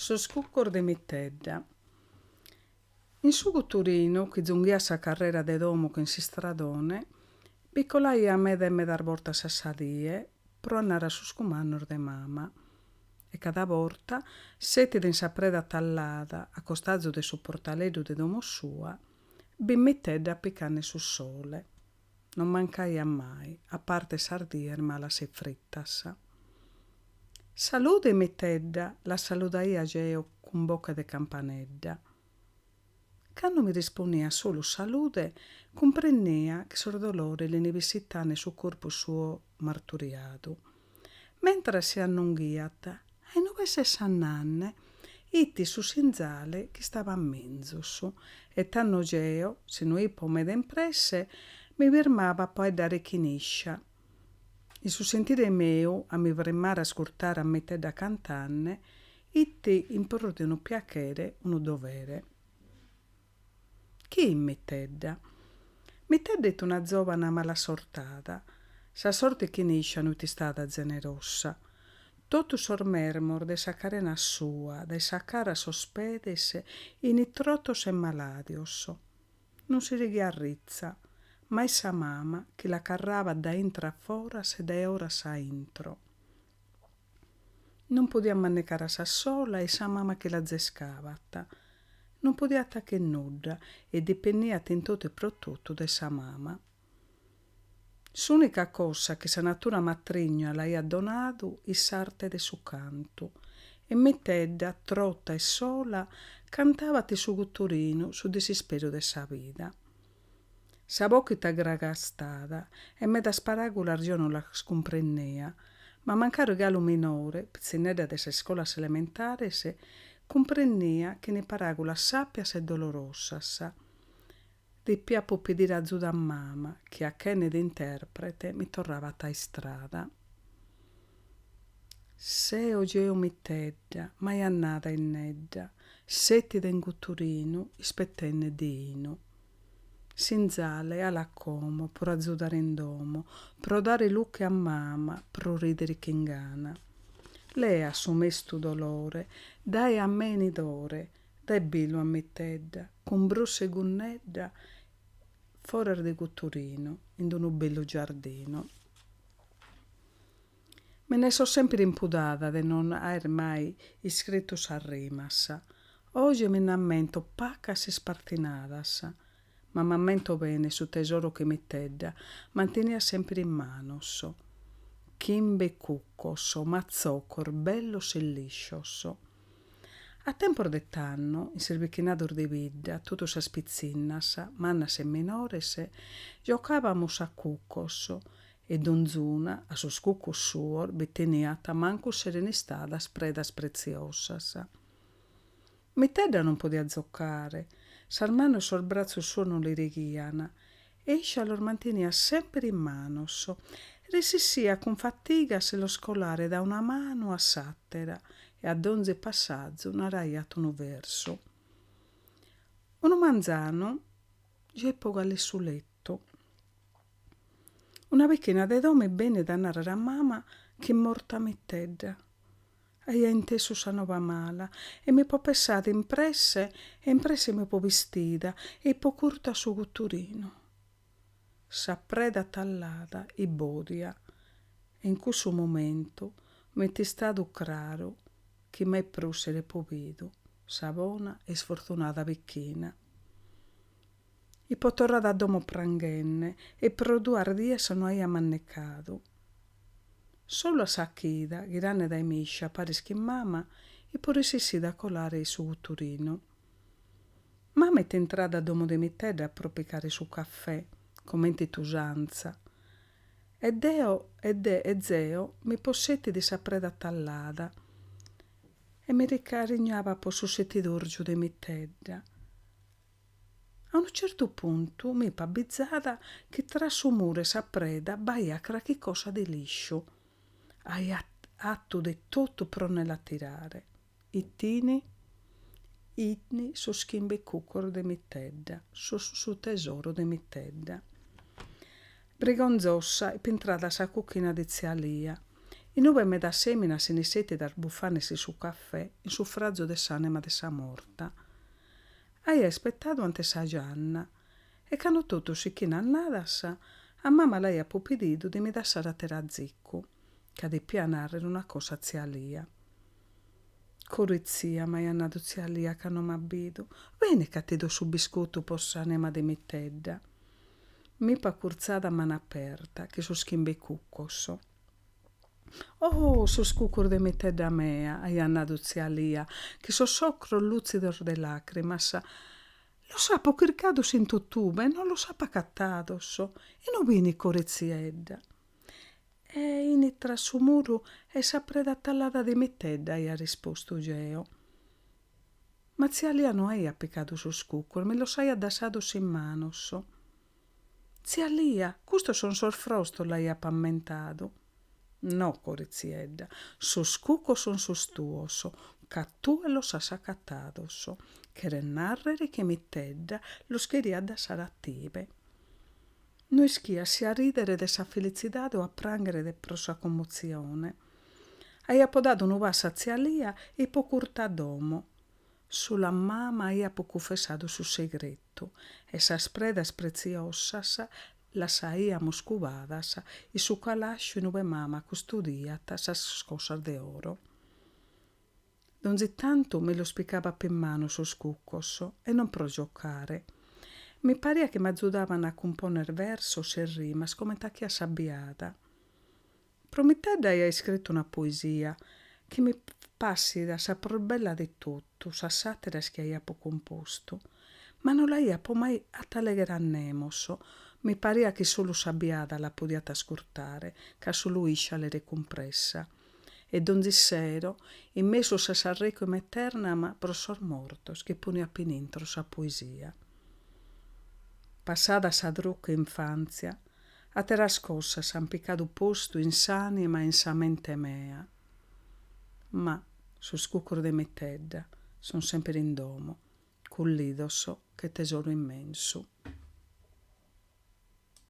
Sos cuccor de Mitedda. In su Turino, chi giunghia sa carrera de domo che in si stradone, piccolaia meda e medar volta sassadie, pro annare a sus cumannor de mama. E cada volta, seti in sa preda tallada, a costaggio de su portaleddu de domo sua, bin Mitedda appicanne su sole. Non mancaia mai, a parte sardier malas e frittas. Salude Mitedda, la saludaia Geo con bocca de campanedda. Quando mi risponia solo salude, comprenia che sor dolore le nevisittane su corpo suo marturiato. Mentre si annunghiat, e non vesse sannanne, itti su sinzale che stava a menzus, e tanno Geo, se noi pomede impresse, mi virmava poi da richiniscia. Il suo sentire meo a mi vremmare a scurtare a Mitedda cantanne, itti imporrudino piacere uno dovere. Chi in Mitedda? Mitedda è una giovana malasortada, sa sorte chiniscia non ti stata generosa. Tutto sor mermor de sa carena sua, de sa cara sospedes, in trottos e maladios. Non si righiarrizza, ma è sa mama che la carrava da intra a foras e da oras a intro. Non podia mannecare a sa sola e sa mama che la zescavat. Non podia che nulla e dipenniat in tutto e pro tutto de sa mama. S'unica cosa che sa natura matrigna l'ha donato è s'arte de su canto e Mitedda, trotta e sola, cantavat su gutturino su desispero de sa vida. Sa bocchita gragastada e meda sparagula argio non la scomprennea, ma mancaro galu minore, pizzinedda de sa scolas elementares, comprennea che ne paragula sappias e dolorosas. Rippia può pedire ajuda a mamma, che a chene d'interprete mi torrava a strada. Se o Geo Mitedda, mai annata in nedda, setti den gutturino, ispettenne dino. Sinzale alla como, pro agiudare in domo, pro dare lucche a mamma, pro ridere che ingana. Lei assume stu dolore, dai a meni d'ore, dai billo a Mitedda, con brusse e gunnedda, fuori di gutturino, in un bello giardino. Me ne so sempre impudata de non aver mai iscritto a rimas. Oggi me ne ammento pacas e spartinadas, ma m'ammento bene su tesoro che Mitedda mantenea sempre in manos. Chimbe cuccos, mazzocor, bellos e liscios. A tempor de t'anno, in servichinadur de vidda, tutto sa spizzinnas, mannas e minores, giocavamus a cuccos, e donzuna, a sos cuccos suor, beteniata manco serenistadas predas preziosas. Mitedda non podia giocare, sar mano e sor braccio suo non li righiana, escia lor mantenea sempre in manos, resissia con fatiga se lo scolare da una mano a sattera, e ad ogni passaggio naraiat uno verso. Uno manzano geppo galle su letto. Una vecchina de dome bene da narrare a mamma che morta Mitedda. Aia inteso sa nova mala e mi po pensare impresse e impresse mi po vestida e po curta su gutturino. Sa preda tallada e bodia e in questo momento mi ti stato claro che mai prusere povedo, sa bona e sfortunata vecchina. I po torrare a domo pranghenne e pro 2 dies non aia manneccato. Solo a sa chida, grande dai miscia, pares che mamma, e po resissi da colare su gutturino. Mamma è entrata a domo de Mitedda a propicare su caffè, come in usanza. E Deo e Zeo mi possetti di sa preda tallada e mi ricarignava po su settidurgiu de Mitedda. A un certo punto mi pabbizzata che tra su mure sa preda baia cracchi cosa di liscio. Hai atto di tutto pronella a tirare. Itini so schimbe cuccor de Mitedda, su tesoro de Mitedda. Brigonzossa e pintrata sa cucchina di zia Lia In nube me da semina se ne sete dar buffanesi su caffè in suffragio de s'anima de sa morta. Hai aspettato ante sa Gianna e cano tutto si china annadas, a mamma lei ha pupidido di mi da sara teraziccu, che di pianare una cosa zia Lia. Corizia, mai annato zia Lia che non m'abbido, veni che ti do su biscotto possa anima di mittedda. Mi pa curzata a mano aperta, che so schimbe cuccosso. Oh, so scucur de mittedda mea, hai annato zia Lia, che so socro lucidor de lacrimas. Lo sapo cercado sin tuttube, non lo sapa cattato so, e non vini coriziedda. E in tra su muro e sapre da tallata di mittedda, ha risposto Geo. Ma zia Lia non hai appiccato su scucur, me lo sai addassato sin mano so. Zia Lia, questo son sorfrosto, l'hai appammentato. No, coriziedda, so scucco son sostuoso, ca tu e lo sas accattato so, che renarrere che mittedda lo scheria da sarattibe. Noi schia sia a ridere de sa felicidade o a prangere de prosa commozione. Hai appodato un vassa zia Lia e po curta domo. Sulla mamma hai poco confessato su segreto, e sa spredas preziosas la saíamos cubadas e su calascio nube mama custodiata sas cosas de oro. Donzi tanto me lo spiccava per mano su scuccoso e non pro giocare. Mi parea che mi aiutavano a componere versos e rimas come tacchia sabbiata. Promettedda hai scritto una poesia che mi passi da sa più bella di tutto, sa satira che hai composto, ma non la mai attallegare nemoso. Mi parea che solo sabbiata la podiate ascoltare, che solo iscia le recompressa. E donzi sero, in messo sa sarrequiem eternam prosor mortos, che pone a pinintro sa poesia. Passata sa drucca infanzia, a terra scossa s'han piccato posto in s'anima e in sa mente mea. Ma, su scucur de mittedda, son sempre in domo, col lido so che tesoro immenso.